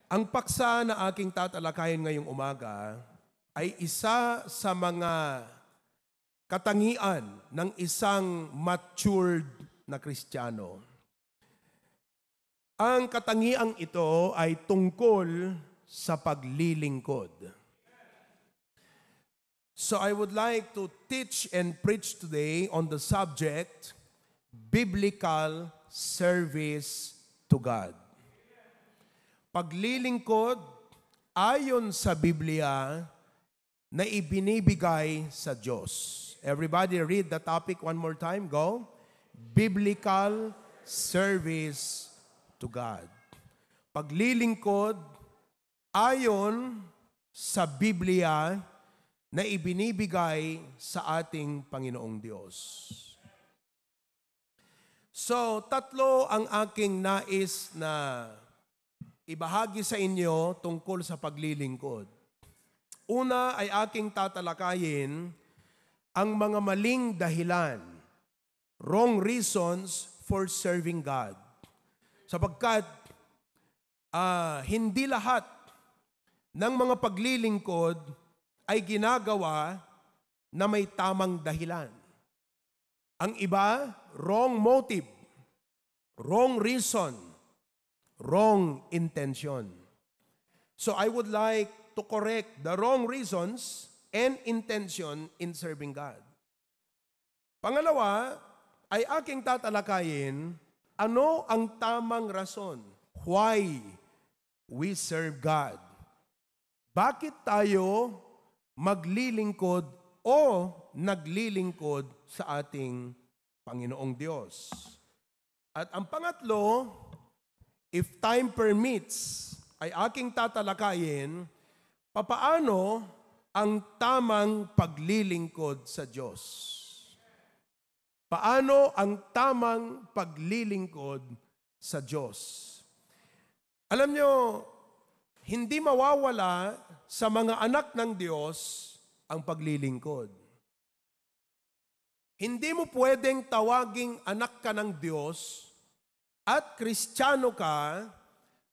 Ang paksa na aking tatalakayin ngayong umaga ay isa sa mga katangian ng isang matured na Kristiyano. Ang katangiang ito ay tungkol sa paglilingkod. So I would like to teach and preach today on the subject, biblical service to God. Paglilingkod ayon sa Biblia na ibinibigay sa Diyos. Everybody read the topic one more time. Go. Biblical service to God. Paglilingkod ayon sa Biblia na ibinibigay sa ating Panginoong Diyos. So, tatlo ang aking nais na ibahagi sa inyo tungkol sa paglilingkod. Una ay aking tatalakayin ang mga maling dahilan, wrong reasons for serving God. Sapagkat hindi lahat ng mga paglilingkod ay ginagawa na may tamang dahilan. Ang iba, wrong motive, wrong reason, wrong intention. So I would like to correct the wrong reasons and intention in serving God. Pangalawa, ay aking tatalakayin ano ang tamang rason why we serve God. Bakit tayo maglilingkod o naglilingkod sa ating Panginoong Diyos? At ang pangatlo, if time permits, ay aking tatalakayin papaano ang tamang paglilingkod sa Diyos. Paano ang tamang paglilingkod sa Diyos? Alam nyo, hindi mawawala sa mga anak ng Diyos ang paglilingkod. Hindi mo pwedeng tawaging anak ka ng Diyos at Kristiyano ka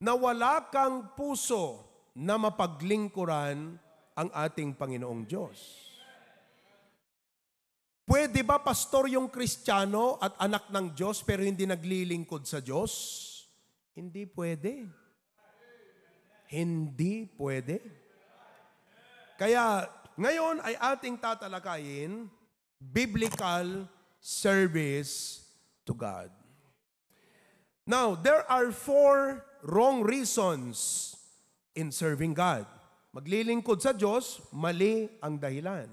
na wala kang puso na mapaglingkuran ang ating Panginoong Diyos. Pwede ba pastor yung Kristiyano at anak ng Diyos pero hindi naglilingkod sa Diyos? Hindi pwede. Hindi pwede. Kaya ngayon ay ating tatalakayin biblical service to God. Now, there are 4 wrong reasons in serving God. Maglilingkod sa Diyos, mali ang dahilan.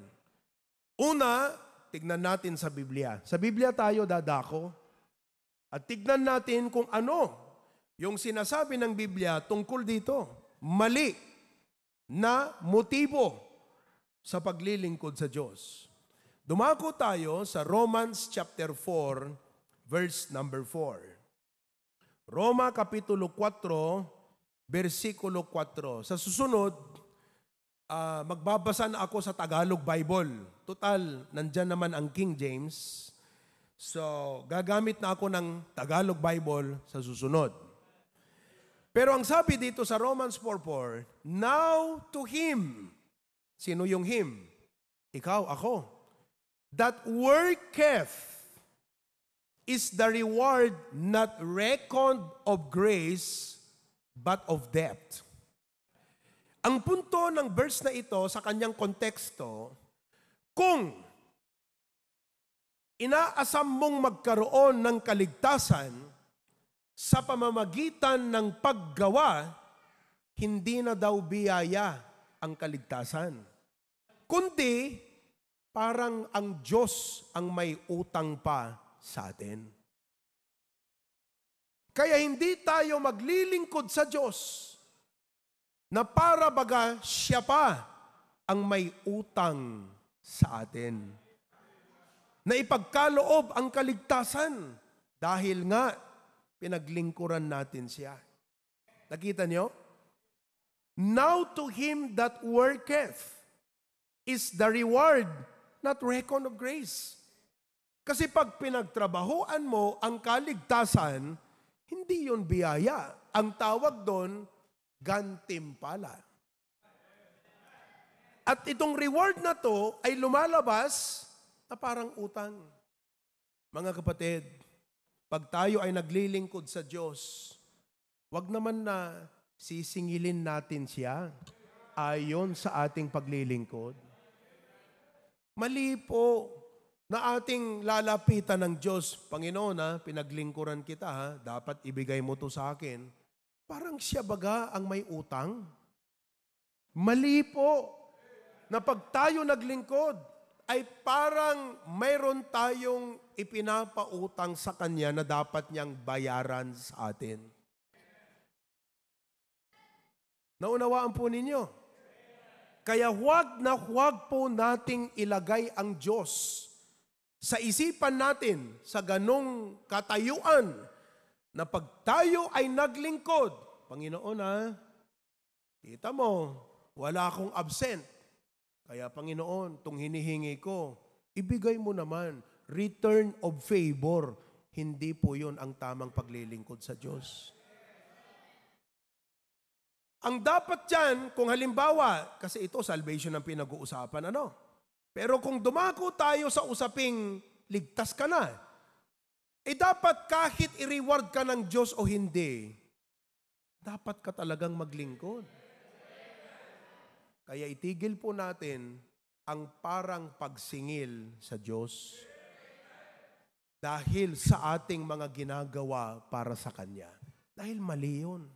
Una, tignan natin sa Biblia. Sa Biblia tayo dadako at tignan natin kung ano yung sinasabi ng Biblia tungkol dito. Mali na motibo sa paglilingkod sa Diyos. Dumako tayo sa Romans chapter 4, verse number 4. Roma kapitulo 4, versikulo 4. Sa susunod, magbabasa na ako sa Tagalog Bible. Total, nandyan naman ang King James. So, gagamit na ako ng Tagalog Bible sa susunod. Pero ang sabi dito sa Romans 4:4, now to Him. Sino yung Him? Ikaw, ako. That worketh is the reward not reckoned of grace, but of debt. Ang punto ng verse na ito sa kanyang konteksto, kung inaasam mong magkaroon ng kaligtasan sa pamamagitan ng paggawa, hindi na daw biyaya ang kaligtasan. Kundi, parang ang Diyos ang may utang pa sa atin. Kaya hindi tayo maglilingkod sa Diyos na para baga siya pa ang may utang sa atin. Na ipagkaloob ang kaligtasan dahil nga pinaglingkuran natin siya. Nakita niyo? Now to him that worketh is the reward not reckoned of grace. Kasi pag pinagtrabahuan mo ang kaligtasan, hindi yon biyaya. Ang tawag doon, gantimpala. At itong reward na to ay lumalabas na parang utang. Mga kapatid, pag tayo ay naglilingkod sa Diyos, wag naman na sisingilin natin siya ayon sa ating paglilingkod. Mali po na ating lalapitan ng Diyos. Panginoon, pinaglingkuran kita, dapat ibigay mo to sa akin. Parang siya baga ang may utang. Mali po na pag tayo naglingkod, ay parang mayroon tayong ipinapautang sa Kanya na dapat niyang bayaran sa atin. Naunawaan po ninyo? Kaya huwag na huwag po nating ilagay ang Diyos sa isipan natin, sa ganong katayuan, na pag tayo ay naglingkod, Panginoon kita mo, wala akong absent. Kaya Panginoon, itong hinihingi ko, ibigay mo naman, return of favor. Hindi po yun ang tamang paglilingkod sa Diyos. Ang dapat dyan, kung halimbawa, kasi ito salvation ang pinag-uusapan, Pero kung dumako tayo sa usaping ligtas ka na, dapat kahit i-reward ka ng Diyos o hindi, dapat ka talagang maglingkod. Kaya itigil po natin ang parang pagsingil sa Diyos dahil sa ating mga ginagawa para sa Kanya. Dahil mali yun.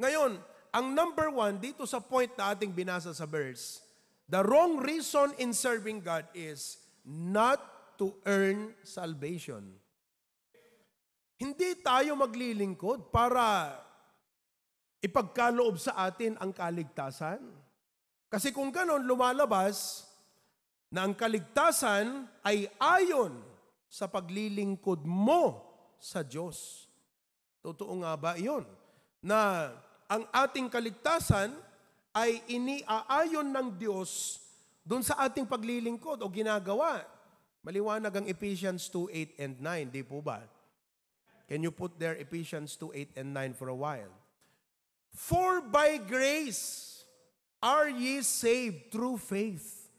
Ngayon, ang number 1 dito sa point na ating binasa sa verse, the wrong reason in serving God is not to earn salvation. Hindi tayo maglilingkod para ipagkaloob sa atin ang kaligtasan. Kasi kung ganon, lumalabas na ang kaligtasan ay ayon sa paglilingkod mo sa Diyos. Totoo nga ba iyon? Na ang ating kaligtasan ay iniaayon ng Diyos doon sa ating paglilingkod o ginagawa. Maliwanag ang Ephesians 2:8 and 9, di po ba? Can you put there Ephesians 2:8 and 9 for a while? For by grace are ye saved through faith,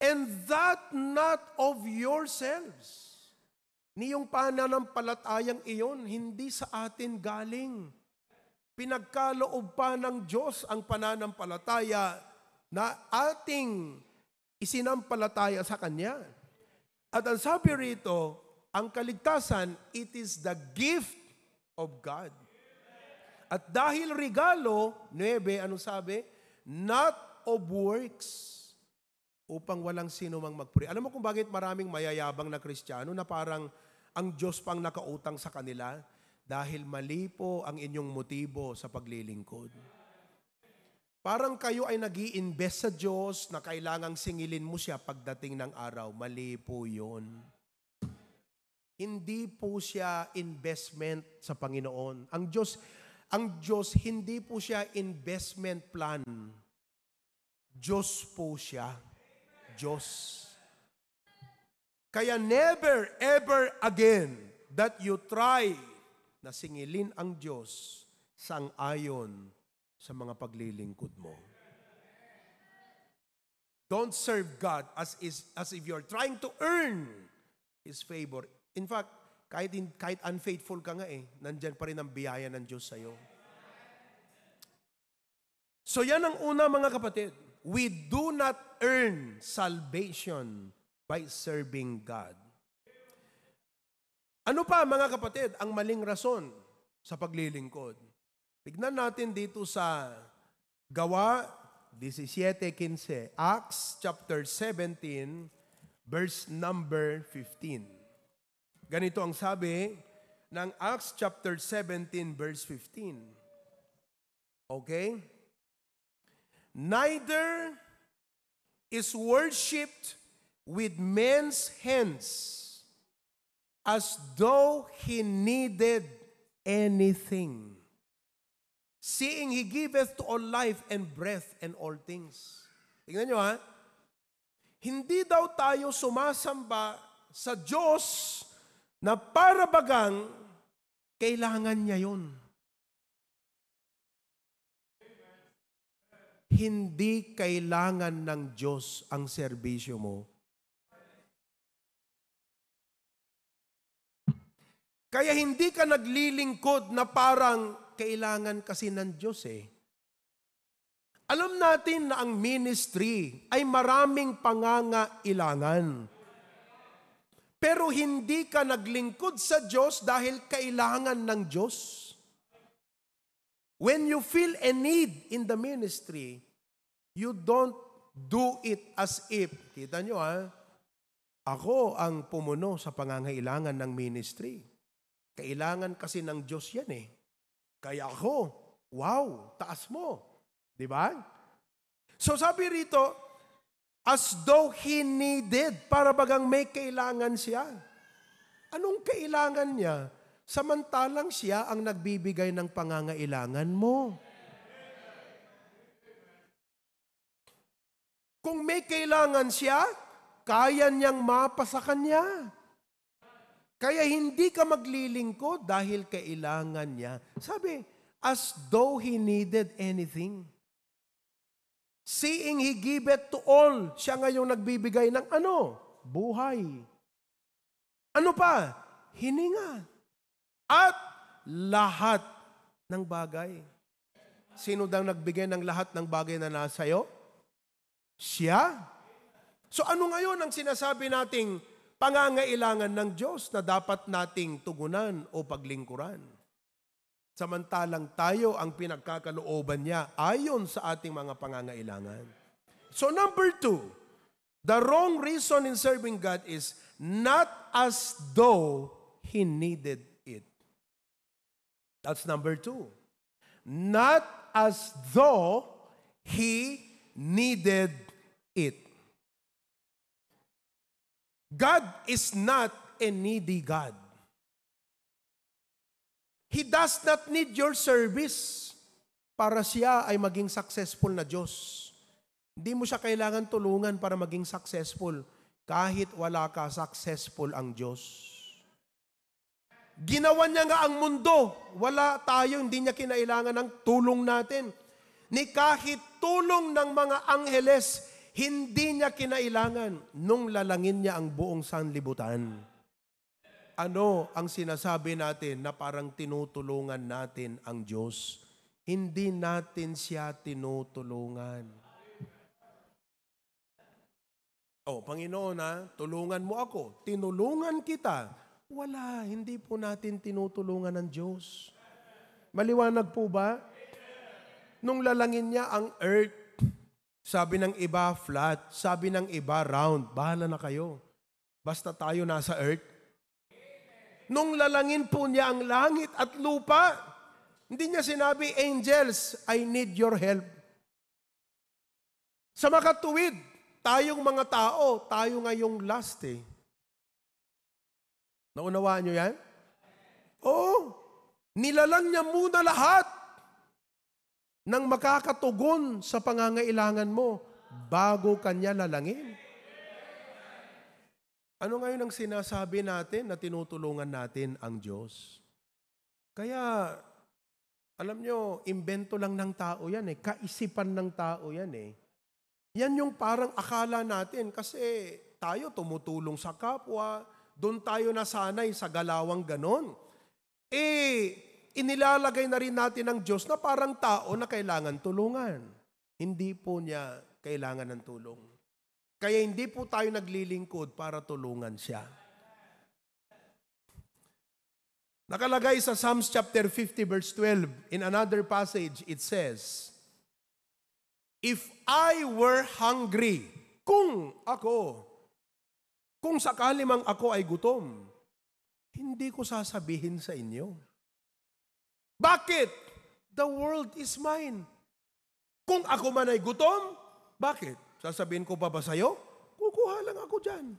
and that not of yourselves. Niyong pananampalatayang iyon, hindi sa atin galing. Pinagkaloob pa ng Diyos ang pananampalataya na ating isinampalataya sa Kanya. At ang sabi rito, ang kaligtasan, it is the gift of God. At dahil regalo, 9, anong sabi? Not of works. Upang walang sino mang magpuri. Alam mo kung bakit maraming mayayabang na Kristiyano na parang ang Diyos pang nakautang sa kanila? Dahil mali po ang inyong motibo sa paglilingkod. Parang kayo ay nag-i-invest sa Diyos na kailangang singilin mo siya pagdating ng araw. Mali po yun. Hindi po siya investment sa Panginoon. Ang Diyos, hindi po siya investment plan. Diyos po siya. Diyos. Kaya never, ever again that you try na singilin ang Diyos sang-ayon sa mga paglilingkod mo. Don't serve God as if you're trying to earn His favor. In fact, kahit unfaithful ka nga nandyan pa rin ang biyaya ng Diyos sa'yo. So yan ang una, mga kapatid. We do not earn salvation by serving God. Ano pa, mga kapatid, ang maling rason sa paglilingkod? Tignan natin dito sa Gawa 17:15, Acts chapter 17, verse number 15. Ganito ang sabi ng Acts chapter 17, verse 15. Okay? Neither is worshipped with men's hands as though he needed anything, seeing he giveth to all life and breath and all things. Tingnan nyo Hindi daw tayo sumasamba sa Diyos na para bagang kailangan niya yun. hindi kailangan ng Diyos ang serbisyo mo. Kaya hindi ka naglilingkod na parang kailangan kasi ng Diyos eh. Alam natin na ang ministry ay maraming pangangailangan. Pero hindi ka naglingkod sa Diyos dahil kailangan ng Diyos. When you feel a need in the ministry, you don't do it as if, kita nyo ako ang pumuno sa pangangailangan ng ministry. Kailangan kasi ng Diyos yan eh. Kaya ako, wow, taas mo. Di ba? So sabi rito, as though he needed, para bagang may kailangan siya. Anong kailangan niya? Samantalang siya ang nagbibigay ng pangangailangan mo. Kung may kailangan siya, kaya niyang mapa sa kanya. Kaya hindi ka maglilingkod dahil kailangan niya. Sabi, as though he needed anything. Seeing he giveth to all. Siya ngayong nagbibigay ng ano? Buhay. Ano pa? Hininga. At lahat ng bagay. Sino daw nagbigay ng lahat ng bagay na nasa iyo? Siya. So ano ngayon ang sinasabi nating pangangailangan ng Diyos na dapat nating tugunan o paglingkuran? Samantalang tayo ang pinagkakalooban niya ayon sa ating mga pangangailangan. So number 2, the wrong reason in serving God is not as though He needed it. That's number 2. Not as though He needed it. God is not a needy God. He does not need your service para siya ay maging successful na Diyos. Hindi mo siya kailangan tulungan para maging successful. Kahit wala ka, successful ang Diyos. Ginawa niya nga ang mundo. Wala tayo, hindi niya kinailangan ng tulong natin. Ni kahit tulong ng mga angheles, hindi niya kinailangan nung lalangin niya ang buong sanlibutan. Ano ang sinasabi natin na parang tinutulungan natin ang Diyos? Hindi natin siya tinutulungan. Panginoon tulungan mo ako. Tinulungan kita. Wala, hindi po natin tinutulungan ng Diyos. Maliwanag po ba? Nung lalangin niya ang earth, sabi ng iba flat, sabi ng iba round. Bahala na kayo. Basta tayo nasa earth. Nung lalangin po niya ang langit at lupa, hindi niya sinabi, angels, I need your help. Sa makatuwid, tayong mga tao, tayo ngayong last eh. Naunawaan niyo yan? Oo. Nilalang niya muna lahat nang makakatugon sa pangangailangan mo bago kanya lalangin. Ano ngayon ang sinasabi natin na tinutulungan natin ang Diyos? Kaya, alam nyo, imbento lang ng tao yan eh. Kaisipan ng tao yan eh. Yan yung parang akala natin kasi tayo tumutulong sa kapwa, doon tayo nasanay sa galawang ganon. Inilalagay na rin natin ng Diyos na parang tao na kailangan tulungan. Hindi po niya kailangan ng tulong. Kaya hindi po tayo naglilingkod para tulungan siya. Nakalagay sa Psalms chapter 50 verse 12, in another passage, it says, if I were hungry, kung sakali mang ako ay gutom, hindi ko sasabihin sa inyo. Bakit? The world is mine. Kung ako man ay gutom, bakit? Sasabihin ko pa ba sa'yo? Kukuha lang ako dyan.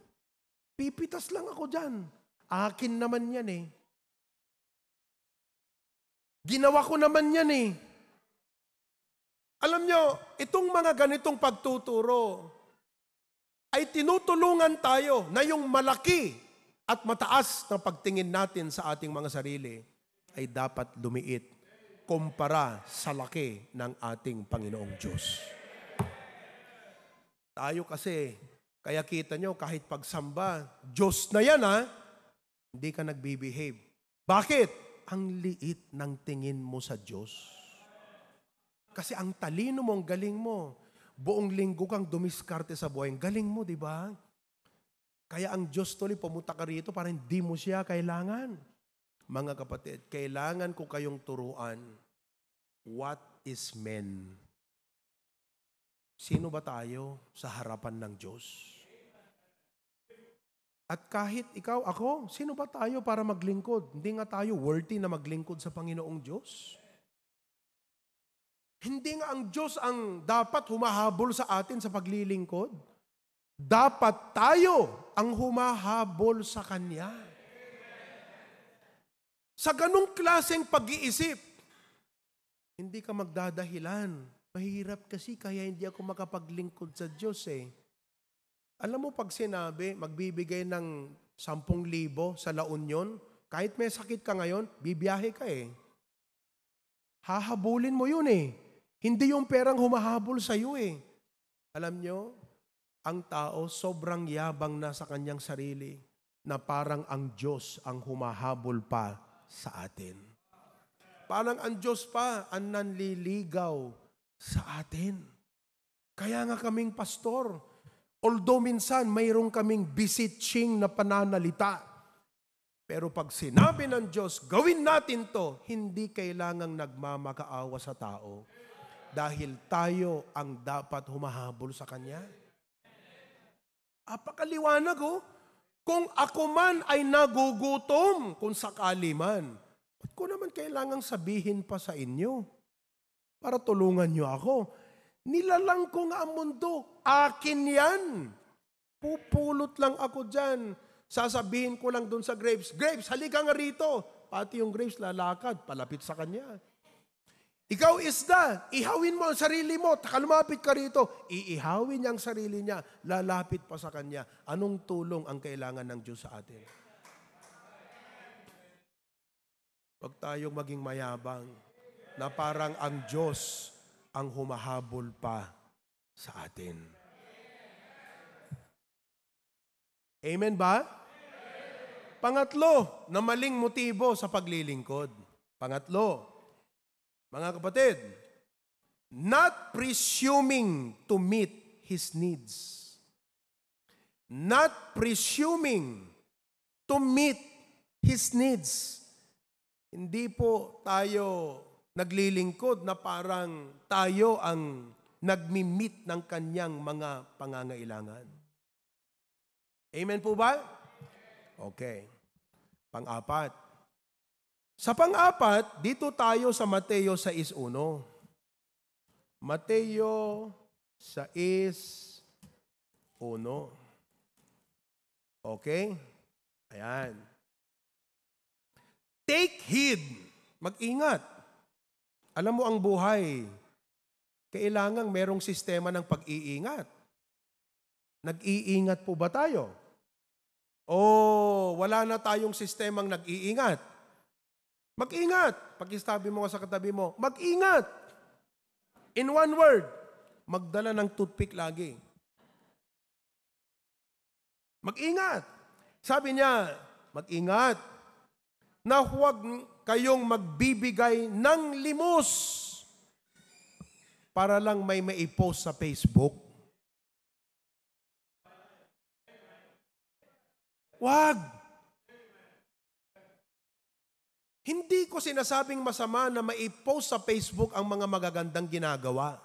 Pipitas lang ako dyan. Akin naman yan eh. Ginawa ko naman yan eh. Alam nyo, itong mga ganitong pagtuturo ay tinutulungan tayo na yung malaki at mataas na pagtingin natin sa ating mga sarili ay dapat lumiit kumpara sa laki ng ating Panginoong Diyos. Tayo kasi, kaya kita nyo, kahit pagsamba, Diyos na yan hindi ka nagbibehave. Bakit? Ang liit ng tingin mo sa Diyos. Kasi ang talino mo, ang galing mo. Buong linggo kang dumiskarte sa buhay. Ang galing mo, di ba? Kaya ang Diyos tuloy, pumunta ka rito para hindi mo siya kailangan. Mga kapatid, kailangan ko kayong turuan. What is men? Sino ba tayo sa harapan ng Diyos? At kahit ikaw, ako, sino ba tayo para maglingkod? Hindi nga tayo worthy na maglingkod sa Panginoong Diyos. Hindi nga ang Diyos ang dapat humahabol sa atin sa paglilingkod. Dapat tayo ang humahabol sa Kanya. Sa ganong klaseng pag-iisip, hindi ka magdadahilan. Mahirap kasi kaya hindi ako makapaglingkod sa Diyos Alam mo pag sinabi, magbibigay ng 10,000 sa La Union, kahit may sakit ka ngayon, bibiyahe ka Hahabulin mo yun Hindi yung perang humahabol sa iyo Alam nyo, ang tao sobrang yabang na sa kanyang sarili na parang ang Diyos ang humahabol pa sa atin. Parang ang Diyos pa ang nanliligaw sa atin. Kaya nga kaming pastor, although minsan mayroong kaming beseeching na pananalita, pero pag sinabi ng Diyos, gawin natin to, hindi kailangang nagmamakaawa sa tao dahil tayo ang dapat humahabol sa Kanya. Apakaliwanag kung ako man ay nagugutom, kung sakali man, ba't ko naman kailangang sabihin pa sa inyo para tulungan nyo ako? Nilalang ko nga ang mundo. Akin yan. Pupulot lang ako dyan. Sasabihin ko lang dun sa grapes, grapes, halika nga rito. Pati yung grapes lalakad, palapit sa kanya. Ikaw isda, ihawin mo ang sarili mo, lumapit ka rito. Iihawin niya ang sarili niya, lalapit pa sa kanya. Anong tulong ang kailangan ng Diyos sa atin? Huwag tayong maging mayabang na parang ang Diyos ang humahabol pa sa atin. Amen ba? Pangatlo, na maling motibo sa paglilingkod. Pangatlo, mga kapatid, not presuming to meet His needs. Not presuming to meet His needs. Hindi po tayo naglilingkod na parang tayo ang nagmi-meet ng kanyang mga pangangailangan. Amen po ba? Okay. Pang-apat. Sa pang-apat, dito tayo sa Mateo 6:1. Mateo 6:1. Okay? Ayan. Take heed. Mag-ingat. Alam mo ang buhay, kailangang merong sistema ng pag-iingat. Nag-iingat po ba tayo? O wala na tayong sistemang nag-iingat? Mag-ingat. Pag-isabi mo sa katabi mo, mag-ingat. In one word, magdala ng toothpick lagi. Mag-ingat. Sabi niya, mag-ingat na huwag kayong magbibigay ng limos para lang may maipost sa Facebook. Wag. Hindi ko sinasabing masama na maipost sa Facebook ang mga magagandang ginagawa.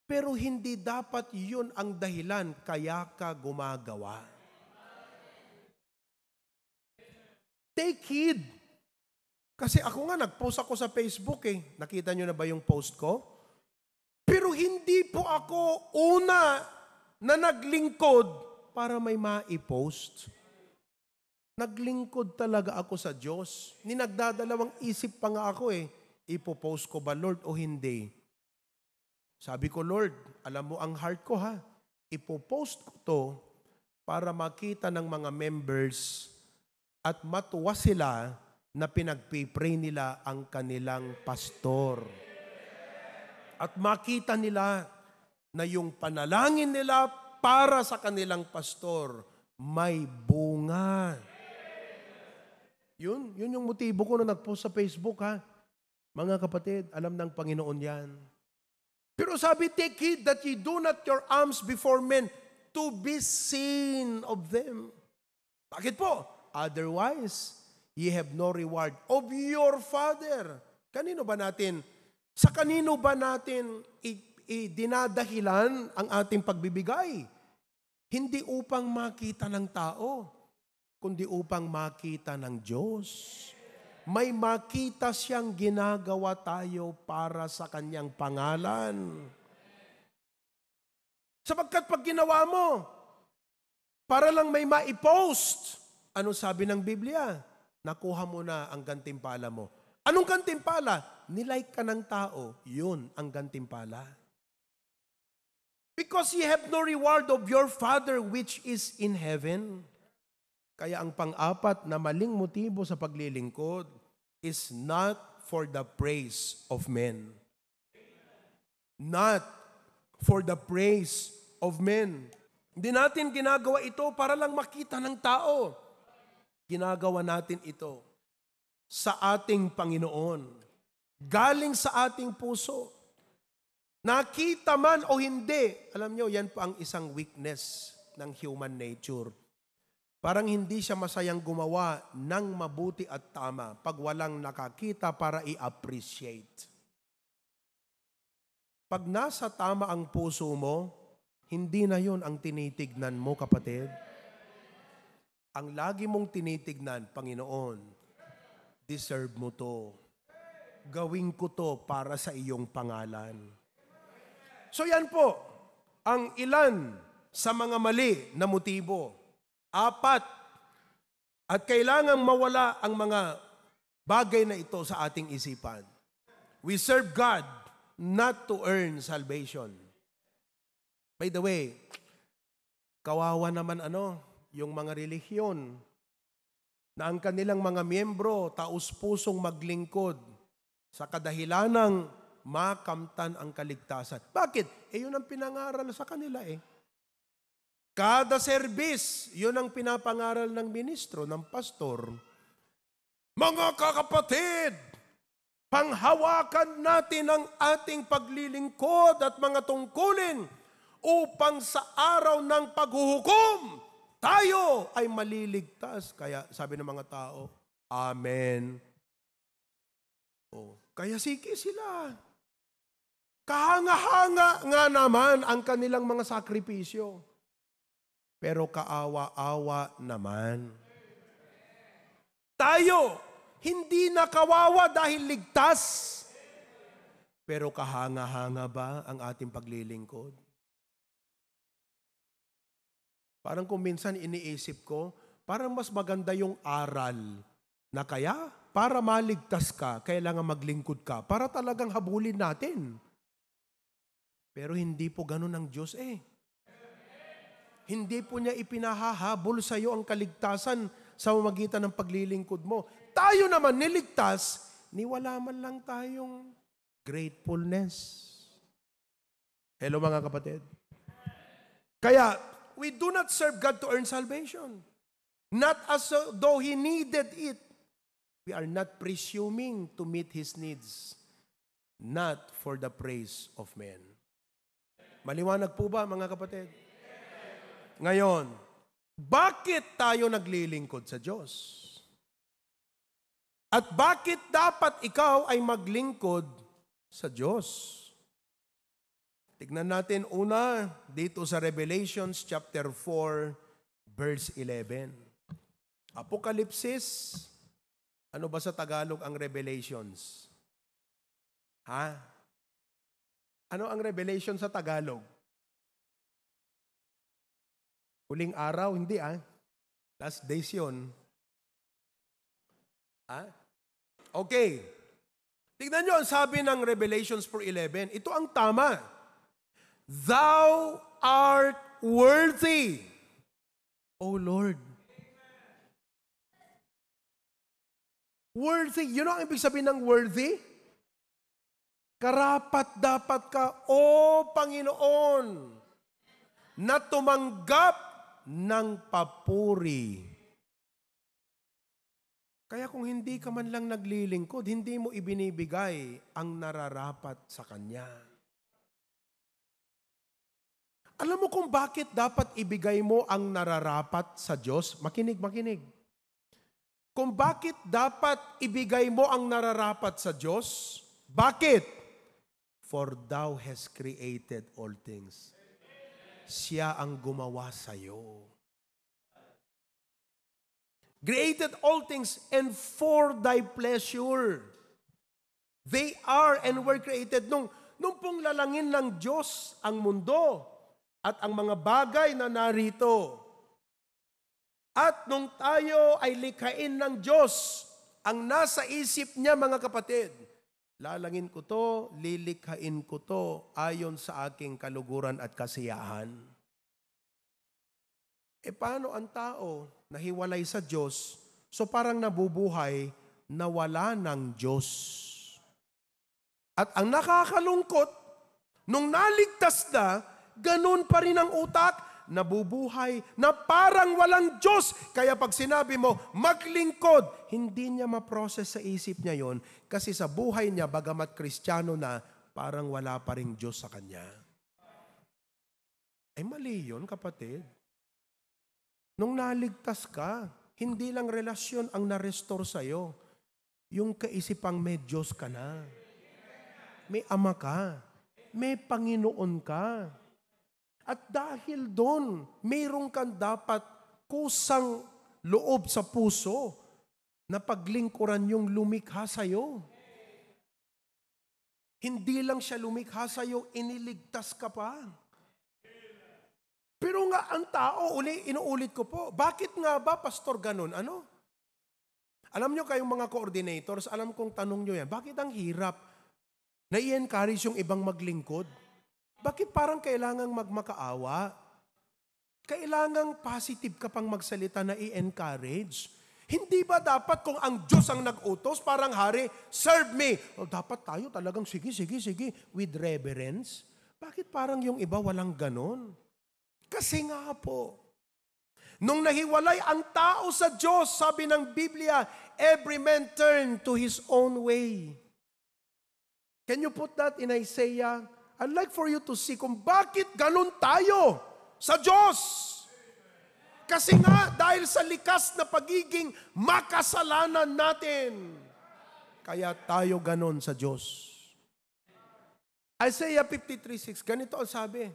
Pero hindi dapat yun ang dahilan kaya ka gumagawa. Take heed. Kasi ako nga, nag-post ako sa Facebook Nakita nyo na ba yung post ko? Pero hindi po ako una na naglingkod para may ma-post. Naglingkod talaga ako sa Diyos. Nagdadalawang isip pa nga ako ipopost ko ba Lord o hindi? Sabi ko, Lord, alam mo ang heart ko Ipopost ko to para makita ng mga members at matuwa sila na pinagpipray nila ang kanilang pastor. At makita nila na yung panalangin nila para sa kanilang pastor, may bunga. Yun yung motibo ko na nag-post sa Facebook, ha? Mga kapatid, alam ng Panginoon yan. Pero sabi, take heed that ye do not your alms before men to be seen of them. Bakit po? Otherwise, ye have no reward of your Father. Sa kanino ba natin dinadahilan ang ating pagbibigay? Hindi upang makita ng tao, kundi upang makita ng Diyos. May makita siyang ginagawa tayo para sa kanyang pangalan. Sapagkat pag ginawa mo, para lang may maipost, ano sabi ng Biblia? Nakuha mo na ang gantimpala mo. Anong gantimpala? Nilike ka ng tao, yun ang gantimpala. Because ye have no reward of your Father which is in heaven. Kaya ang pang-apat na maling motibo sa paglilingkod is not for the praise of men. Not for the praise of men. Hindi natin ginagawa ito para lang makita ng tao. Ginagawa natin ito sa ating Panginoon. Galing sa ating puso. Nakita man o hindi, alam nyo, yan po ang isang weakness ng human nature. Parang hindi siya masayang gumawa ng mabuti at tama pag walang nakakita para i-appreciate. Pag nasa tama ang puso mo, hindi na yon ang tinitignan mo, kapatid. Ang lagi mong tinitignan, Panginoon, deserve mo to. Gawin ko to para sa iyong pangalan. So yan po, ang ilan sa mga mali na motibo. 4. At kailangang mawala ang mga bagay na ito sa ating isipan. We serve God not to earn salvation. By the way, kawawa naman yung mga relihiyon na ang kanilang mga miyembro taus-pusong maglingkod sa kadahilanang makamtan ang kaligtasan. Bakit? Yun ang pinangaral sa kanila Kada service, yun ang pinapangaral ng ministro, ng pastor. Mga kakapatid, panghawakan natin ang ating paglilingkod at mga tungkulin upang sa araw ng paghuhukom, tayo ay maliligtas. Kaya sabi ng mga tao, Amen. Kaya sige sila. Kahanga-hanga nga naman ang kanilang mga sakripisyo. Pero kaawa-awa naman. Tayo, hindi na kawawa dahil ligtas. Pero kahanga-hanga ba ang ating paglilingkod? Parang kung minsan iniisip ko, parang mas maganda yung aral na kaya para maligtas ka, kailangan maglingkod ka para talagang habulin natin. Pero hindi po ganun ang Diyos Hindi po niya ipinahahabol sa iyo ang kaligtasan sa pamamagitan ng paglilingkod mo. Tayo naman niligtas, niwala man lang tayong gratefulness. Hello mga kapatid. Kaya, we do not serve God to earn salvation. Not as though He needed it. We are not presuming to meet His needs. Not for the praise of men. Maliwanag po ba mga kapatid? Ngayon, bakit tayo naglilingkod sa Diyos? At bakit dapat ikaw ay maglingkod sa Diyos? Tignan natin una dito sa Revelations chapter 4, verse 11. Apokalipsis, ano ba sa Tagalog ang Revelations? Ano ang Revelation sa Tagalog? Huling araw, hindi Last days yun. Okay. Tignan nyo, ang sabi ng Revelations 4:11, ito ang tama. Thou art worthy, O Lord. Worthy. You know ang ibig sabihin ng worthy? Karapat dapat ka, O Panginoon. na tumanggap ng papuri. Kaya kung hindi ka man lang naglilingkod, hindi mo ibinibigay ang nararapat sa Kanya. Alam mo kung bakit dapat ibigay mo ang nararapat sa Diyos? Makinig, makinig. Kung bakit dapat ibigay mo ang nararapat sa Diyos? Bakit? For thou has created all things. Siya ang gumawa sa'yo. Created all things and for thy pleasure. They are and were created. Nung pong lalangin ng Diyos ang mundo at ang mga bagay na narito. At nung tayo ay likhain ng Diyos, ang nasa isip niya mga kapatid, lalangin ko to, lilikhain ko to ayon sa aking kaluguran at kasiyahan. Paano ang tao nahiwalay sa Diyos, so parang nabubuhay na wala ng Diyos? At ang nakakalungkot, nung naligtas na, ganun pa rin ang utak, nabubuhay na parang walang Diyos. Kaya pag sinabi mo, maglingkod, hindi niya ma-process sa isip niya yon kasi sa buhay niya, bagamat Kristiyano na, parang wala pa rin Diyos sa kanya. Ay mali yun, kapatid. Nung naligtas ka, hindi lang relasyon ang na-restore sa'yo. Yung kaisipang may Diyos ka na. May Ama ka. May Panginoon ka. At dahil doon, mayroon kang dapat kusang loob sa puso na paglingkuran yung lumikha sa'yo. Hindi lang siya lumikha sa'yo, iniligtas ka pa. Pero nga ang tao, inuulit ko po, bakit nga ba, Pastor, ganun? Ano? Alam nyo kayong mga coordinators, alam kong tanong nyo yan, bakit ang hirap na i-encourage yung ibang maglingkod? Bakit parang kailangang magmakaawa? Kailangang positive ka pang magsalita na i-encourage? Hindi ba dapat kung ang Diyos ang nag-utos, parang hari, serve me? O, dapat tayo talagang sige, with reverence? Bakit parang yung iba walang ganon? Kasi nga po, nung nahiwalay ang tao sa Diyos, sabi ng Biblia, every man turn to his own way. Can you put that in Isaiah? I'd like for you to see kung bakit ganun tayo sa Diyos. Kasi nga, dahil sa likas na pagiging makasalanan natin, kaya tayo ganun sa Diyos. Isaiah 53:6, ganito ang sabi,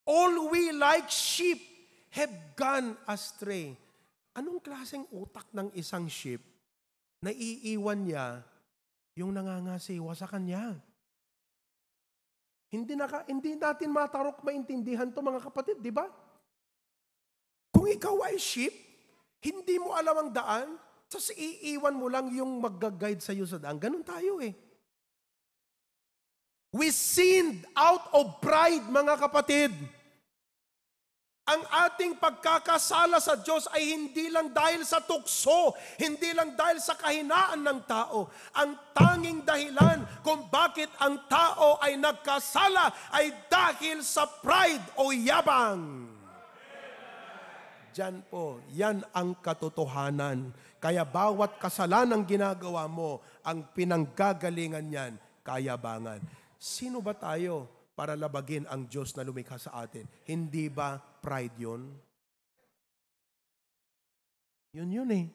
all we like sheep have gone astray. Anong klaseng utak ng isang sheep na iiwan niya yung nangangasiwa sa kanya? Hindi natin matarok maintindihan to mga kapatid, di ba? Kung ikaw ay sheep, hindi mo alam ang daan, tapos iiwan mo lang yung mag-guide sa iyo sa daan. Ganun tayo eh. We sinned out of pride, mga kapatid. Ang ating pagkakasala sa Diyos ay hindi lang dahil sa tukso, hindi lang dahil sa kahinaan ng tao. Ang tanging dahilan kung bakit ang tao ay nagkasala ay dahil sa pride o yabang. Diyan po, yan ang katotohanan. Kaya bawat kasalanang ginagawa mo, ang pinanggagalingan niyan, kayabangan. Sino ba tayo para labagin ang Diyos na lumikha sa atin? Hindi ba pride yun? Yun eh.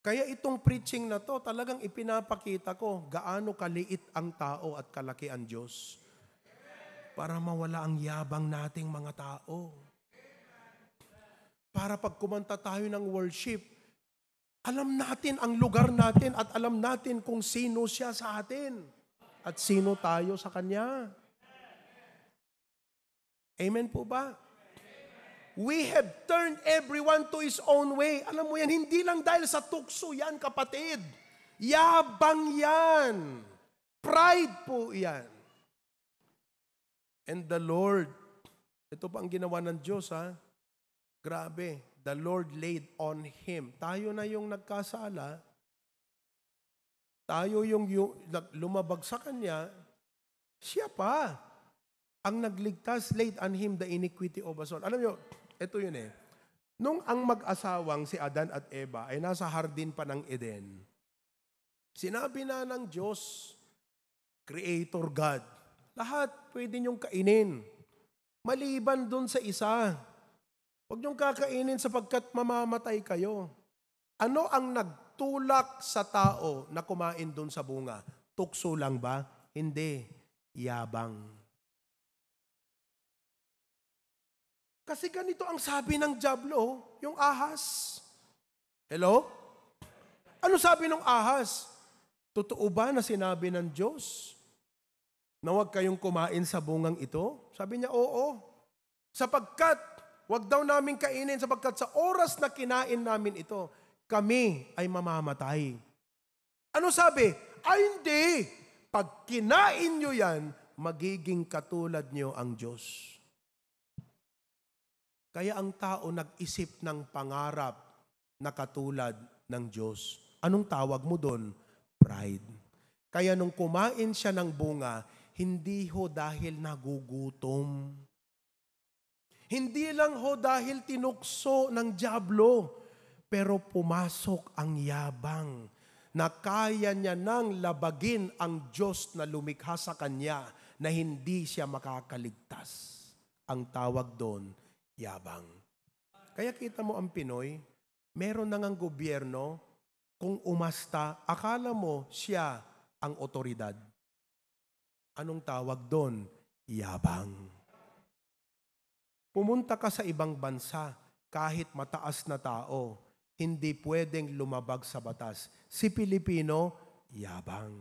Kaya itong preaching na to, talagang ipinapakita ko gaano kaliit ang tao at kalaki ang Diyos. Para mawala ang yabang nating mga tao. Para pag kumanta tayo ng worship, alam natin ang lugar natin at alam natin kung sino siya sa atin. At sino tayo sa Kanya. Amen po ba? We have turned everyone to his own way. Alam mo yan, hindi lang dahil sa tukso yan, kapatid. Yabang yan. Pride po yan. And the Lord, ito pa ang ginawa ng Diyos, ha? Grabe, the Lord laid on him. Tayo na yung nagkasala. Tayo yung lumabag sa kanya, siya pa. Ang nagligtas, laid on him the iniquity of us all. Alam nyo, ito yun eh. Nung ang mag-asawang si Adan at Eva ay nasa hardin pa ng Eden, sinabi na ng Diyos, Creator God, lahat pwede niyong kainin. Maliban dun sa isa. Huwag niyong kakainin sapagkat mamamatay kayo. Ano ang nagtulak sa tao na kumain dun sa bunga? Tukso lang ba? Hindi. Yabang. Kasi ganito ang sabi ng diablo, yung ahas. Hello? Ano sabi ng ahas? Totoo ba na sinabi ng Diyos na huwag kayong kumain sa bungang ito? Sabi niya, oo. Sapagkat, huwag daw namin kainin sapagkat sa oras na kinain namin ito, kami ay mamamatay. Ano sabi? Ay hindi. Pag kinain nyo yan, magiging katulad nyo ang Diyos. Kaya ang tao nag-isip ng pangarap na katulad ng Diyos. Anong tawag mo doon? Pride. Kaya nung kumain siya ng bunga, hindi ho dahil nagugutom. Hindi lang ho dahil tinukso ng diablo, pero pumasok ang yabang na kaya niya nang labagin ang Diyos na lumikha sa kanya na hindi siya makakaligtas. Ang tawag doon, yabang. Kaya kita mo ang Pinoy, meron na ngang gobyerno, kung umasta, akala mo siya ang otoridad. Anong tawag doon? Yabang. Pumunta ka sa ibang bansa, kahit mataas na tao, hindi pwedeng lumabag sa batas. Si Pilipino, yabang.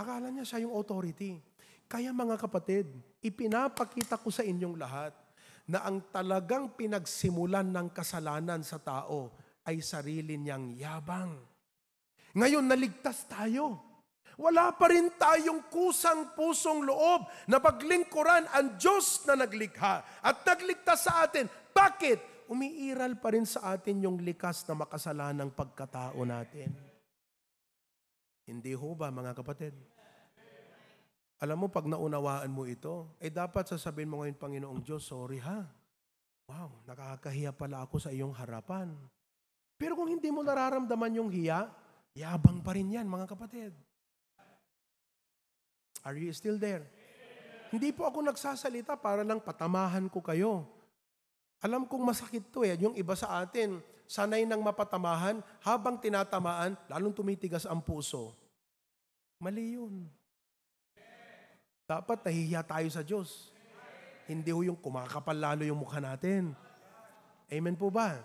Akala niya siya yung authority. Kaya mga kapatid, ipinapakita ko sa inyong lahat, na ang talagang pinagsimulan ng kasalanan sa tao ay sarili niyang yabang. Ngayon, naligtas tayo. Wala pa rin tayong kusang-pusong loob na paglingkuran ang Diyos na naglikha at nagligtas sa atin. Bakit? Umiiral pa rin sa atin yung likas na makasalanang pagkatao natin. Hindi ho ba, mga kapatid? Alam mo, pag naunawaan mo ito, dapat sasabihin mo ngayon, Panginoong Diyos, sorry ha. Wow, nakakahiya pala ako sa iyong harapan. Pero kung hindi mo nararamdaman yung hiya, yabang pa rin yan, mga kapatid. Are you still there? Hindi po ako nagsasalita para lang patamahan ko kayo. Alam kong masakit to eh. Yung iba sa atin, sanay nang mapatamahan, habang tinatamaan, lalong tumitigas ang puso. Mali yun. Dapat nahihiya tayo sa Diyos. Hindi ho yung kumakapal lalo yung mukha natin. Amen po ba?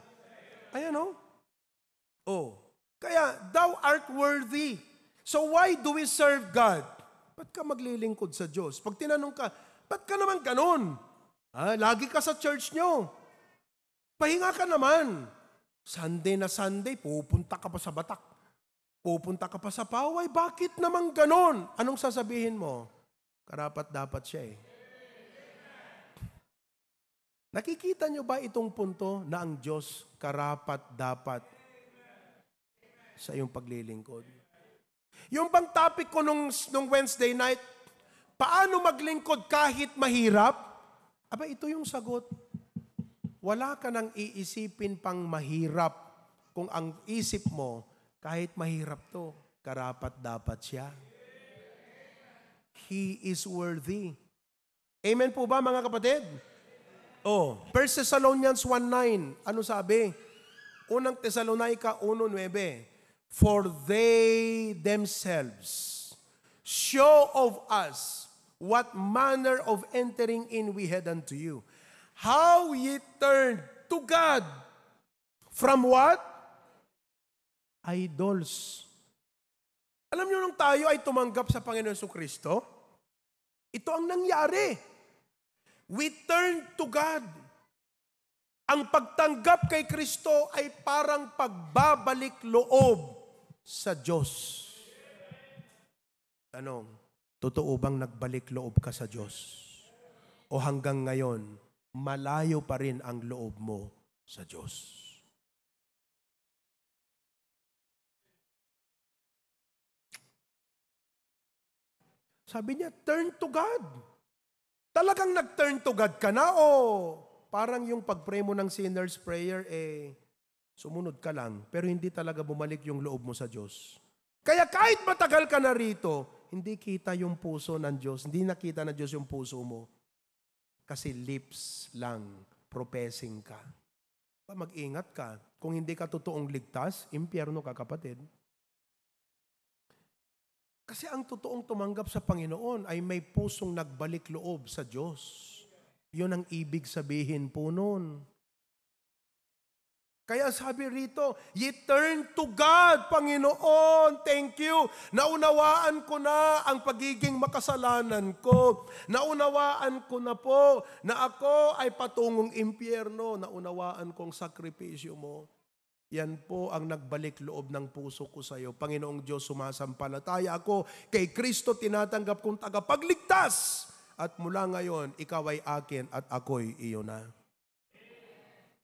Ayan o. Oh. Kaya, thou art worthy. So why do we serve God? Ba't ka maglilingkod sa Diyos? Pag tinanong ka, ba't ka naman ganun? Lagi ka sa church nyo. Pahinga ka naman. Sunday na Sunday, pupunta ka pa sa Batak. Pupunta ka pa sa Paway. Bakit naman ganun? Anong sasabihin mo? Karapat dapat siya eh. Nakikita nyo ba itong punto na ang Diyos karapat dapat sa iyong paglilingkod? Yung bang topic ko nung Wednesday night, paano maglingkod kahit mahirap? Aba, ito yung sagot. Wala ka nang iisipin pang mahirap kung ang isip mo, kahit mahirap to, karapat dapat siya. He is worthy. Amen po ba, mga kapatid? 1 Thessalonians 1:9. Ano sabi? Unang Tesalonica 1:9. For they themselves show of us what manner of entering in we had unto you. How ye turned to God. From what? Idols. Alam niyo nung tayo ay tumanggap sa Panginoon Jesucristo, ito ang nangyari. We turn to God. Ang pagtanggap kay Kristo ay parang pagbabalik loob sa Diyos. Tanong, totoo bang nagbalik loob ka sa Diyos? O hanggang ngayon, malayo pa rin ang loob mo sa Diyos? Sabi niya, turn to God. Talagang nag-turn to God ka na o parang yung pag-pray mo ng sinner's prayer, sumunod ka lang, pero hindi talaga bumalik yung loob mo sa Diyos. Kaya kahit matagal ka na rito, hindi kita yung puso ng Diyos, hindi nakita ng Diyos yung puso mo. Kasi lips lang, professing ka. Mag-ingat ka. Kung hindi ka totoong ligtas, impyerno ka, kapatid. Kasi ang totoong tumanggap sa Panginoon ay may pusong nagbalik loob sa Diyos. Yun ang ibig sabihin po nun. Kaya sabi rito, ye turn to God, Panginoon, thank you. Naunawaan ko na ang pagiging makasalanan ko. Naunawaan ko na po na ako ay patungong impyerno. Naunawaan kong sakripisyo mo. Yan po ang nagbalik loob ng puso ko sa iyo. Panginoong Diyos, sumasampalataya ako. Kay Kristo tinatanggap kong tagapagligtas. At mula ngayon, ikaw ay akin at ako'y iyo na.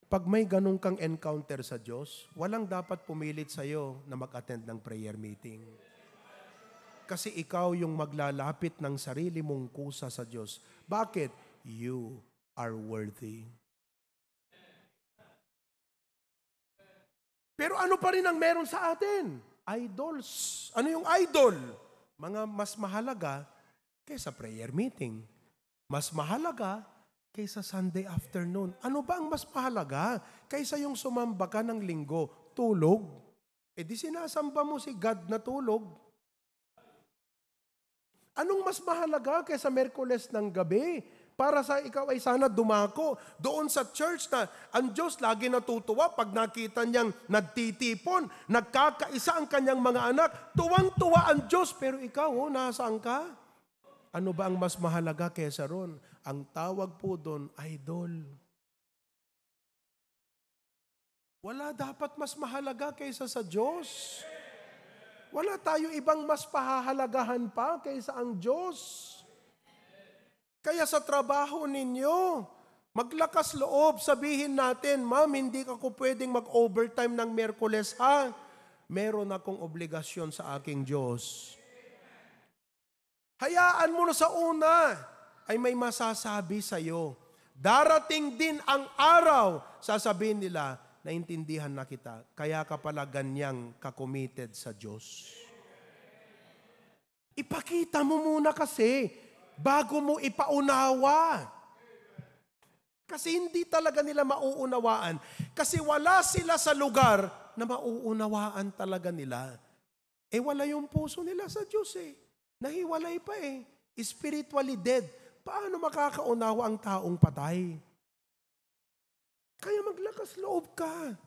Pag may ganun kang encounter sa Diyos, walang dapat pumilit sa iyo na mag-attend ng prayer meeting. Kasi ikaw yung maglalapit ng sarili mong kusa sa Diyos. Bakit? You are worthy. Pero ano pa rin ang meron sa atin? Idols. Ano yung idol? Mga mas mahalaga kaysa prayer meeting. Mas mahalaga kaysa Sunday afternoon. Ano ba ang mas mahalaga kaysa yung sumamba ka ng linggo? Tulog. Di sinasamba mo si God na tulog. Anong mas mahalaga kaysa Miyerkules ng gabi? Para sa ikaw ay sana dumako doon sa church na ang Diyos lagi natutuwa pag nakita niyang nagtitipon, nagkakaisa ang kanyang mga anak. Tuwang-tuwa ang Diyos, pero ikaw, nasaan ka? Ano ba ang mas mahalaga kaysa ron? Ang tawag po doon, idol. Wala dapat mas mahalaga kaysa sa Diyos. Wala tayo ibang mas pahahalagahan pa kaysa ang Diyos. Kaya sa trabaho ninyo, maglakas loob, sabihin natin, ma'am, hindi ako pwedeng mag-overtime ng Miyerkules, ha? Meron akong obligasyon sa aking Diyos. Hayaan mo na sa una ay may masasabi sa iyo. Darating din ang araw, sasabihin nila, naintindihan na kita, kaya ka pala ganyang ka-committed sa Diyos. Ipakita mo muna kasi, bago mo ipaunawa. Kasi hindi talaga nila mauunawaan. Kasi wala sila sa lugar na mauunawaan talaga nila. Wala yung puso nila sa Diyos Nahiwalay pa Spiritually dead. Paano makakaunawa ang taong patay? Kaya maglakas loob ka.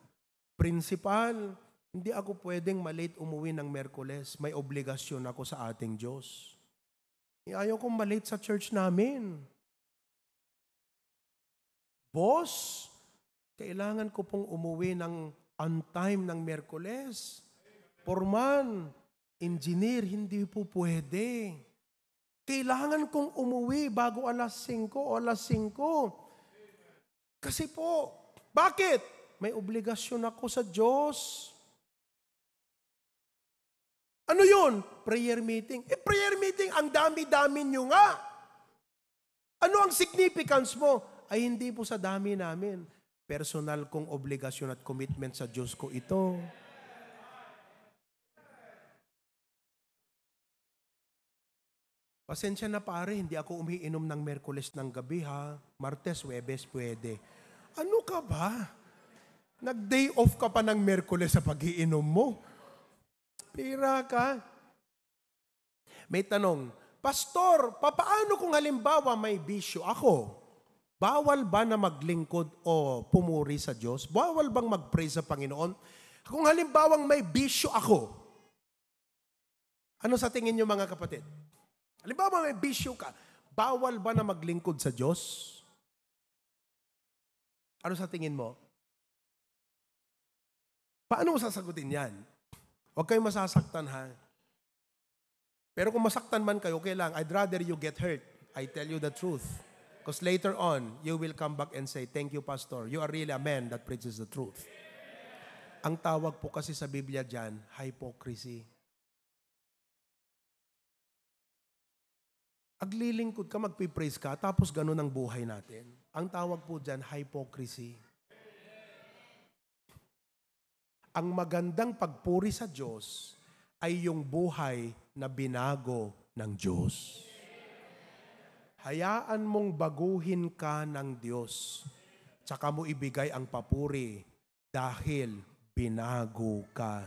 Principal, hindi ako pwedeng malate umuwi ng Miyerkules. May obligasyon ako sa ating Diyos. Ayaw kong malate sa church namin. Boss, kailangan ko pong umuwi ng on time ng Miyerkules. Foreman, engineer, hindi po pwede. Kailangan kong umuwi bago alas 5 o alas 5. Kasi po, bakit? May obligasyon ako sa Diyos. Ano yun? Prayer meeting. Prayer meeting, ang dami-dami nyo nga. Ano ang significance mo? Ay hindi po sa dami namin. Personal kong obligasyon at commitment sa Diyos ko ito. Pasensya na pare, hindi ako umiinom ng Miyerkules ng gabi ha. Martes, Huwebes, pwede. Ano ka ba? Nag-day off ka pa ng Miyerkules sa pag-iinom mo. Pira ka. May tanong, Pastor, papaano kung halimbawa may bisyo ako? Bawal ba na maglingkod o pumuri sa Diyos? Bawal bang mag-pray sa Panginoon? Kung halimbawang may bisyo ako, ano sa tingin niyo mga kapatid? Halimbawa may bisyo ka, bawal ba na maglingkod sa Diyos? Ano sa tingin mo? Paano mo sasagutin yan? Huwag kayong masasaktan ha. Pero kung masaktan man kayo, okay lang. I'd rather you get hurt. I tell you the truth. Because later on, you will come back and say, thank you, Pastor. You are really a man that preaches the truth. Ang tawag po kasi sa Biblia dyan, hypocrisy. Aglilingkod ka, magpipraise ka, tapos ganun ang buhay natin. Ang tawag po dyan, hypocrisy. Ang magandang pagpuri sa Diyos ay yung buhay na binago ng Diyos. Hayaan mong baguhin ka ng Diyos, tsaka mo ibigay ang papuri dahil binago ka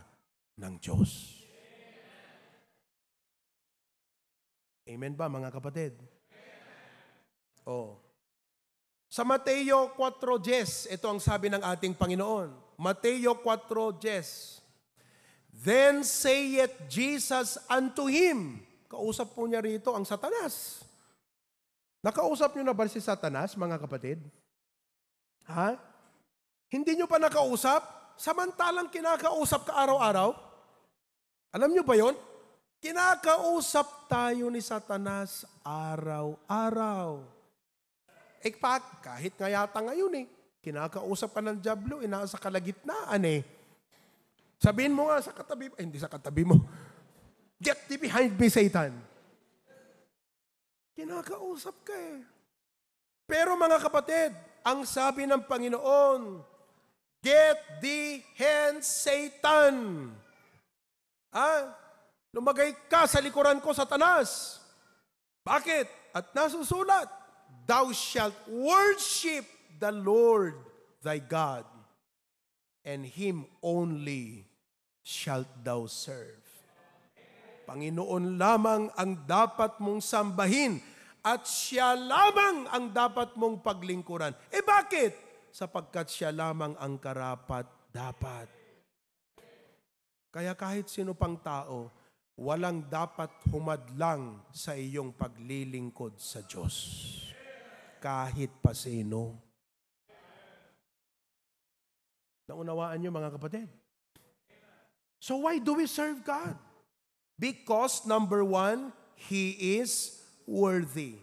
ng Diyos. Amen ba, mga kapatid? Sa Mateo 4:10, ito ang sabi ng ating Panginoon. Mateo 4:10. Then saith Jesus unto him. Kausap po niya rito ang Satanas. Nakausap niyo na ba si Satanas, mga kapatid? Ha? Hindi niyo pa nakausap? Samantalang kinakausap ka araw-araw? Alam niyo ba yon? Kinakausap tayo ni Satanas araw-araw. Kahit nga yata ngayon kinakausap ka ng dyablo, nasa kalagitnaan Sabihin mo nga sa katabi mo, hindi sa katabi mo, get thee behind me, Satan. Kinakausap ka Pero mga kapatid, ang sabi ng Panginoon, get thee hence, Satan. Lumagay ka sa likuran ko, Satanas. Bakit? At nasusulat, thou shalt worship the Lord thy God, and Him only shalt thou serve. Panginoon lamang ang dapat mong sambahin at Siya lamang ang dapat mong paglingkuran. Bakit? Sapagkat Siya lamang ang karapat-dapat. Kaya kahit sino pang tao, walang dapat humadlang sa iyong paglilingkod sa Diyos. Kahit pa sino. Naunawaan niyo, mga kapatid? So why do we serve God? Because, number one, He is worthy.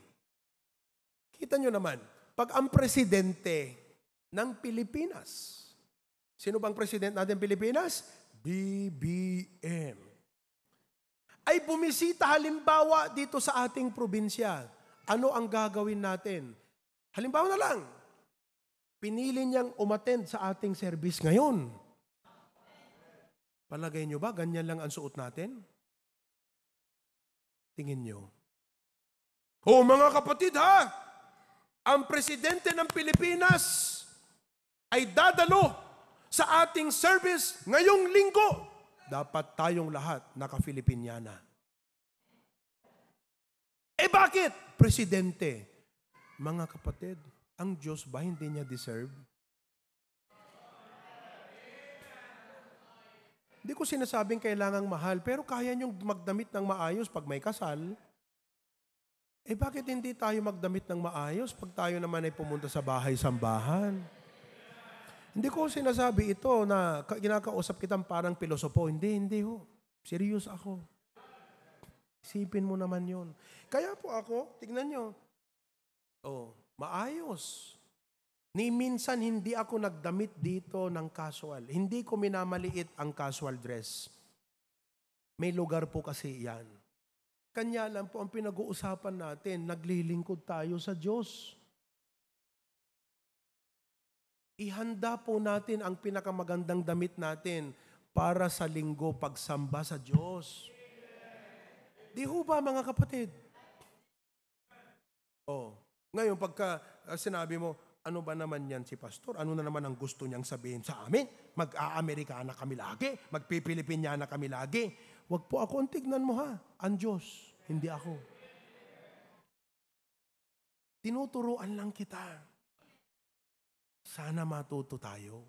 Kita nyo naman, pag ang presidente ng Pilipinas, sino bang presidente natin Pilipinas? BBM. Ay bumisita halimbawa dito sa ating probinsya, ano ang gagawin natin? Halimbawa na lang, pinili niyang umattend sa ating service ngayon. Palagay nyo ba, ganyan lang ang suot natin? Tingin nyo. Mga kapatid ang presidente ng Pilipinas ay dadalo sa ating service ngayong linggo. Dapat tayong lahat naka-Filipiniana. Bakit? Presidente. Mga kapatid, ang Diyos ba hindi niya deserve? Hindi ko sinasabing kailangang mahal, pero kaya niyong magdamit ng maayos pag may kasal. Bakit hindi tayo magdamit ng maayos pag tayo naman ay pumunta sa bahay-sambahan? Hindi ko sinasabi ito na kinakausap kitang parang pilosopo. Hindi ho. Serious ako. Isipin mo naman yun. Kaya po ako, tignan nyo. Maayos. Ni minsan hindi ako nagdamit dito ng casual. Hindi ko minamaliit ang casual dress. May lugar po kasi yan. Kanya lang po ang pinag-uusapan natin, naglilingkod tayo sa Diyos. Ihanda po natin ang pinakamagandang damit natin para sa linggo pagsamba sa Diyos. Di ho ba, mga kapatid? Ngayon, pagka sinabi mo, ano ba naman yan si pastor? Ano na naman ang gusto niyang sabihin sa amin? Mag-a-Amerikana kami lagi? Magpipilipinyana kami lagi? Wag po ako ang tignan mo ang Diyos, hindi ako. Tinuturuan lang kita. Sana matuto tayo.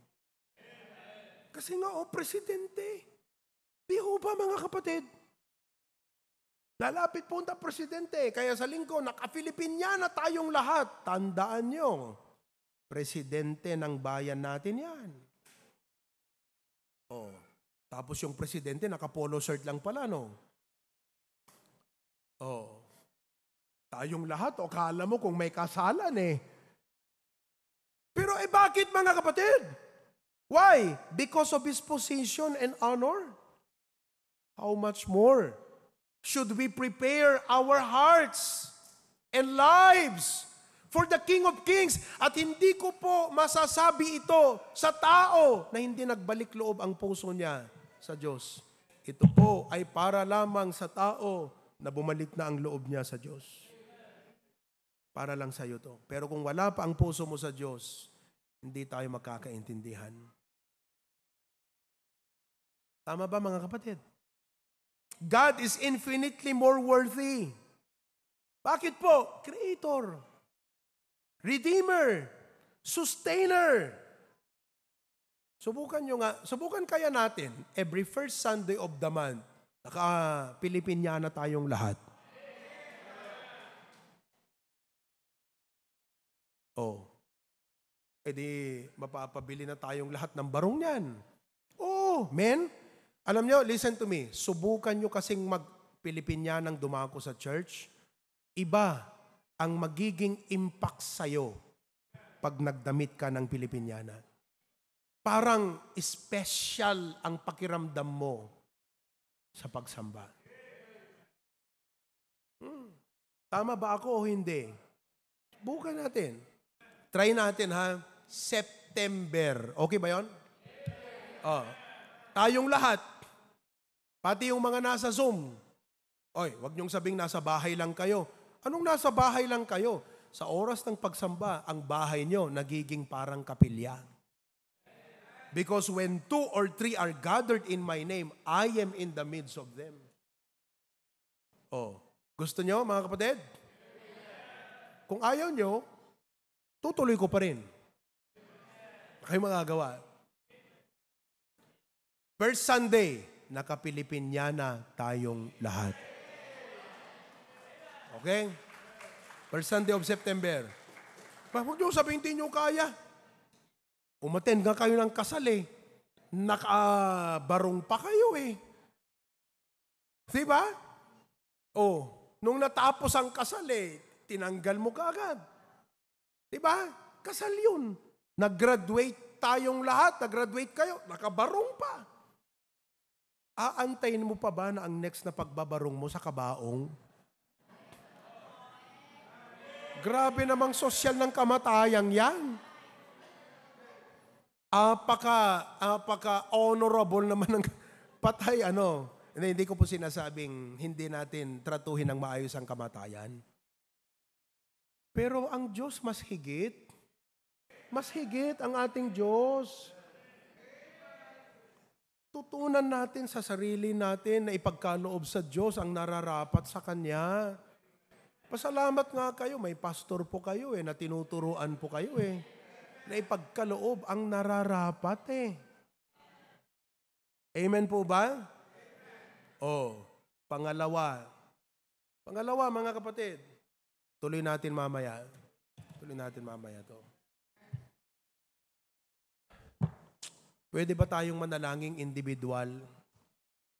Kasi nga, presidente. Di ho ba, mga kapatid? Lalapit po ang presidente. Kaya sa linggo, naka-Filipiniana tayong lahat. Tandaan nyo, presidente ng bayan natin yan. Tapos yung presidente, naka-polo shirt lang pala, no? Tayong lahat, kala mo kung may kasalan Pero bakit, mga kapatid? Why? Because of his position and honor. How much more should we prepare our hearts and lives for the King of Kings. At hindi ko po masasabi ito sa tao na hindi nagbalik loob ang puso niya sa Diyos. Ito po ay para lamang sa tao na bumalik na ang loob niya sa Diyos. Para lang sa iyo to. Pero kung wala pa ang puso mo sa Diyos, hindi tayo magkakaintindihan. Tama ba mga kapatid? God is infinitely more worthy. Bakit po? Creator, Redeemer, Sustainer. Subukan nyo nga, subukan kaya natin, every first Sunday of the month, naka-Pilipinyana tayong lahat. Oh, edi mapapabili na tayong lahat ng barong niyan. Oh, men, alam nyo, listen to me, subukan nyo kasing mag-Pilipinyanang dumako sa church, iba ang magiging impact sa'yo pag nagdamit ka ng Pilipinyana. Parang special ang pakiramdam mo sa pagsamba. Tama ba ako o hindi? Bukan natin. Try natin ha. September. Okay ba yon? Oh. Tayong lahat. Pati yung mga nasa Zoom. Oy, wag niyong sabing nasa bahay lang kayo. Anong nasa bahay lang kayo? Sa oras ng pagsamba, ang bahay niyo nagiging parang kapilya. Because when 2 or 3 are gathered in my name, I am in the midst of them. Oh, gusto niyo mga kapatid? Kung ayaw niyo, tutuloy ko pa rin. Kayo magagawa. First Sunday, naka-Pilipinyana tayong lahat. Okay? First Sunday of September. Huwag niyo sabihin, hindi niyo kaya. Umattend nga kayo ng kasal eh. Nakabarong pa kayo eh. Diba? Oh, nung natapos ang kasal eh, tinanggal mo kaagad. Diba? Kasal yun. Nag-graduate tayong lahat. Nag-graduate kayo. Nakabarong pa. Aantayin mo pa ba na ang next na pagbabarong mo sa kabaong? Grabe namang sosyal ng kamatayang yan. Apaka-honorable naman ng patay, Hindi ko po sinasabing hindi natin tratuhin ng maayos ang kamatayan. Pero ang Diyos mas higit. Mas higit ang ating Diyos. Tutunan natin sa sarili natin na ipagkaloob sa Diyos ang nararapat sa Kanya. Pasalamat nga kayo, may pastor po kayo na tinuturuan po kayo na ipagkaloob ang nararapat Amen po ba? Pangalawa mga kapatid, tuloy natin mamaya to. Pwede ba tayong manalangin individual?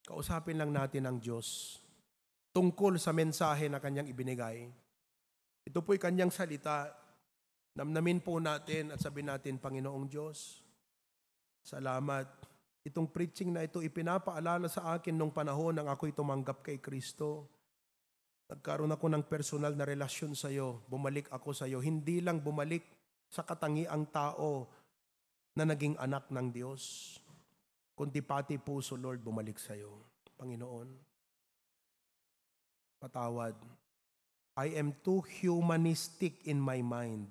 Kausapin lang natin ang Diyos tungkol sa mensahe na Kanyang ibinigay. Ito po'y Kanyang salita. Namnamin po natin at sabihin natin, Panginoong Diyos, salamat. Itong preaching na ito ipinapaalala sa akin nung panahon nang ako'y tumanggap kay Kristo. Nagkaroon ako ng personal na relasyon sa iyo. Bumalik ako sa iyo. Hindi lang bumalik sa katangiang tao na naging anak ng Diyos, kundi pati puso, Lord, bumalik sa iyo. Panginoon, patawad. I am too humanistic in my mind.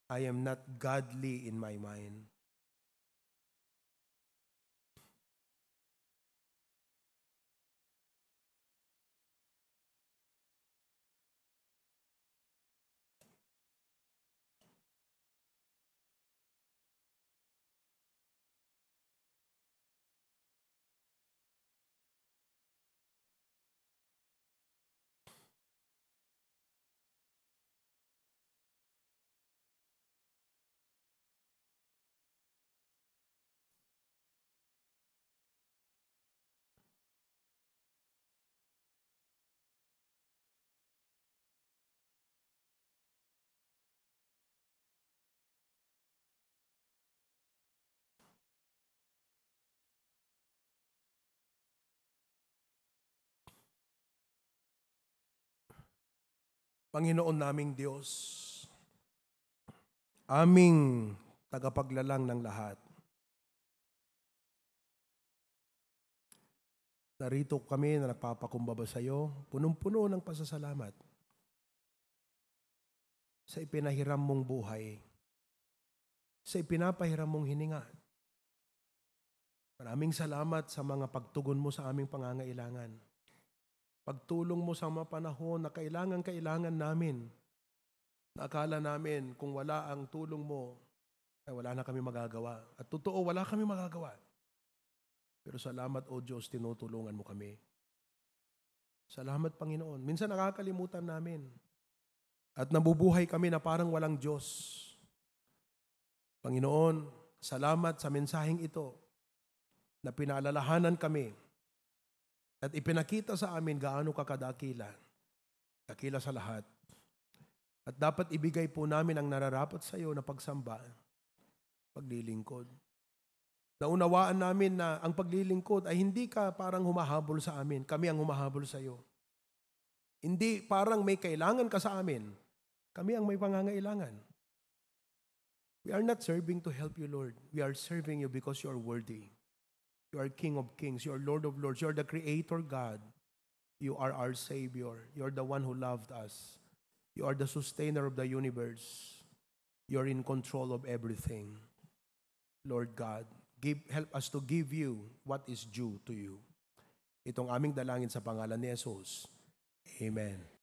I am not godly in my mind. Panginoon naming Diyos, aming tagapaglalang ng lahat, narito kami na nagpapakumbaba sa iyo, punong-puno ng pasasalamat sa ipinahiram mong buhay, sa ipinapahiram mong hininga. Maraming salamat sa mga pagtugon mo sa aming pangangailangan. Pagtulong mo sa mga panahon na kailangan namin. Nakala namin kung wala ang tulong mo, ay wala na kami magagawa. At totoo, wala kami magagawa. Pero salamat, O Diyos, tinutulungan mo kami. Salamat, Panginoon. Minsan nakakalimutan namin. At nabubuhay kami na parang walang Diyos. Panginoon, salamat sa mensaheng ito na pinaalalahanan kami at ipinakita sa amin gaano ka kadakila, dakila sa lahat. At dapat ibigay po namin ang nararapat sa iyo na pagsamba, paglilingkod. Naunawaan namin na ang paglilingkod ay hindi ka parang humahabol sa amin, kami ang humahabol sa iyo. Hindi parang may kailangan ka sa amin, kami ang may pangangailangan. We are not serving to help you, Lord. We are serving you because you are worthy. You are King of Kings. You are Lord of Lords. You are the Creator God. You are our Savior. You are the one who loved us. You are the sustainer of the universe. You are in control of everything. Lord God, help us to give you what is due to you. Itong aming dalangin sa pangalan ni Jesus. Amen.